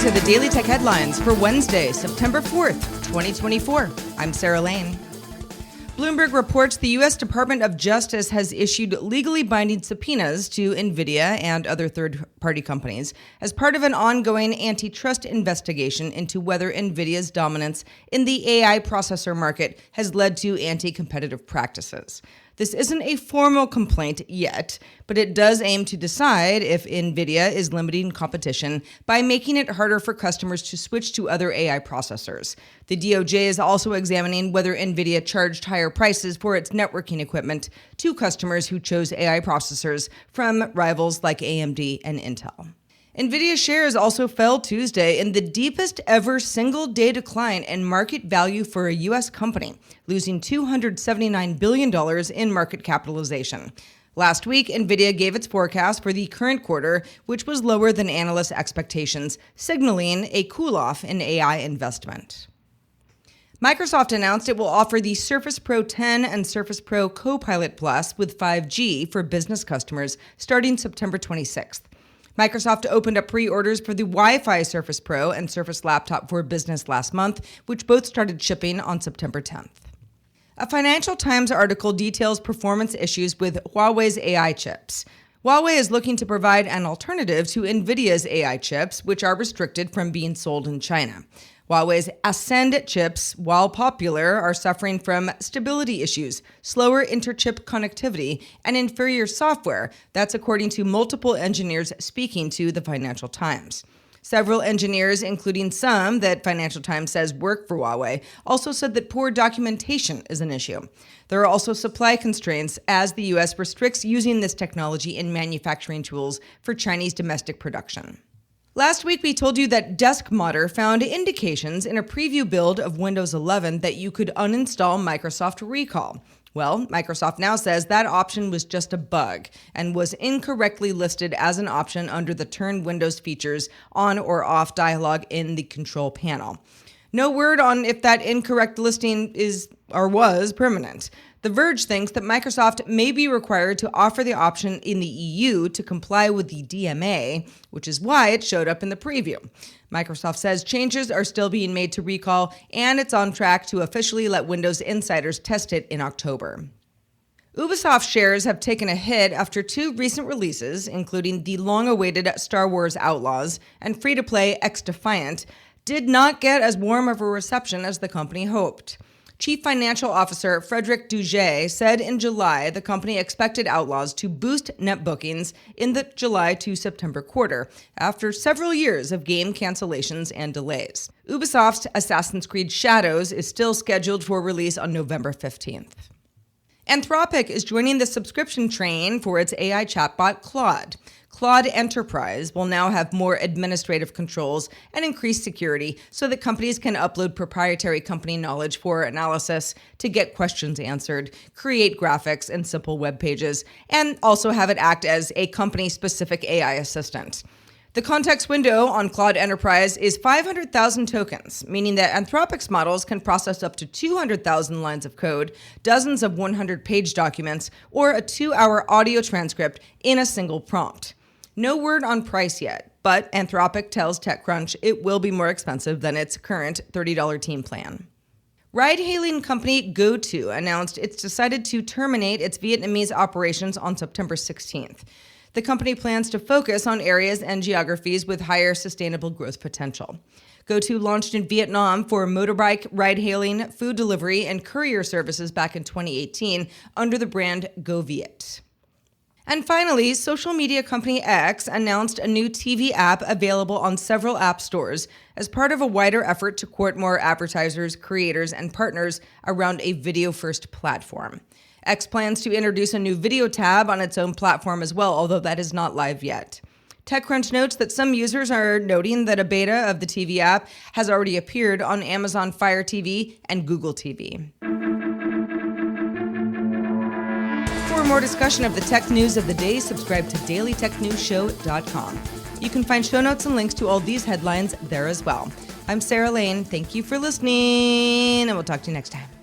these are the Daily Tech headlines for Wednesday, September 4th, 2024. I'm Sarah Lane. Bloomberg reports the U.S. Department of Justice has issued legally binding subpoenas to Nvidia and other third-party companies as part of an ongoing antitrust investigation into whether Nvidia's dominance in the AI processor market has led to anti-competitive practices. This isn't a formal complaint yet, but it does aim to decide if Nvidia is limiting competition by making it harder for customers to switch to other AI processors. The DOJ is also examining whether Nvidia charged higher prices for its networking equipment to customers who chose AI processors from rivals like AMD and Intel. Nvidia shares also fell Tuesday in the deepest ever single-day decline in market value for a U.S. company, losing $279 billion in market capitalization. Last week, Nvidia gave its forecast for the current quarter, which was lower than analysts' expectations, signaling a cool-off in AI investment. Microsoft announced it will offer the Surface Pro 10 and Surface Pro Copilot Plus with 5G for business customers starting September 26th. Microsoft opened up pre-orders for the Wi-Fi Surface Pro and Surface Laptop for Business last month, which both started shipping on September 10th. A Financial Times article details performance issues with Huawei's AI chips. Huawei is looking to provide an alternative to Nvidia's AI chips, which are restricted from being sold in China. Huawei's Ascend chips, while popular, are suffering from stability issues, slower interchip connectivity, and inferior software. That's according to multiple engineers speaking to the Financial Times. Several engineers, including some that Financial Times says work for Huawei, also said that poor documentation is an issue. There are also supply constraints as the U.S. restricts using this technology in manufacturing tools for Chinese domestic production. Last week, we told you that DeskModder found indications in a preview build of Windows 11 that you could uninstall Microsoft Recall. Well, Microsoft now says that option was just a bug and was incorrectly listed as an option under the Turn Windows Features On or Off dialog in the control panel. No word on if that incorrect listing is or was permanent. The Verge thinks that Microsoft may be required to offer the option in the EU to comply with the DMA, which is why it showed up in the preview. Microsoft says changes are still being made to Recall, and it's on track to officially let Windows insiders test it in October. Ubisoft shares have taken a hit after two recent releases, including the long-awaited Star Wars Outlaws and free-to-play X-Defiant, did not get as warm of a reception as the company hoped. Chief Financial Officer Frederic Duguay said in July the company expected Outlaws to boost net bookings in the July to September quarter after several years of game cancellations and delays. Ubisoft's Assassin's Creed Shadows is still scheduled for release on November 15th. Anthropic is joining the subscription train for its AI chatbot Claude. Claude Enterprise will now have more administrative controls and increased security so that companies can upload proprietary company knowledge for analysis to get questions answered, create graphics and simple web pages, and also have it act as a company-specific AI assistant. The context window on Claude Enterprise is 500,000 tokens, meaning that Anthropic's models can process up to 200,000 lines of code, dozens of 100-page documents, or a 2-hour audio transcript in a single prompt. No word on price yet, but Anthropic tells TechCrunch it will be more expensive than its current $30 team plan. Ride-hailing company GoTo announced it's decided to terminate its Vietnamese operations on September 16th. The company plans to focus on areas and geographies with higher sustainable growth potential. GoTo launched in Vietnam for motorbike, ride-hailing, food delivery, and courier services back in 2018 under the brand GoViet. And finally, social media company X announced a new TV app available on several app stores as part of a wider effort to court more advertisers, creators, and partners around a video-first platform. X plans to introduce a new video tab on its own platform as well, although that is not live yet. TechCrunch notes that some users are noting that a beta of the TV app has already appeared on Amazon Fire TV and Google TV. For more discussion of the tech news of the day, subscribe to dailytechnewsshow.com. You can find show notes and links to all these headlines there as well. I'm Sarah Lane. Thank you for listening, and we'll talk to you next time.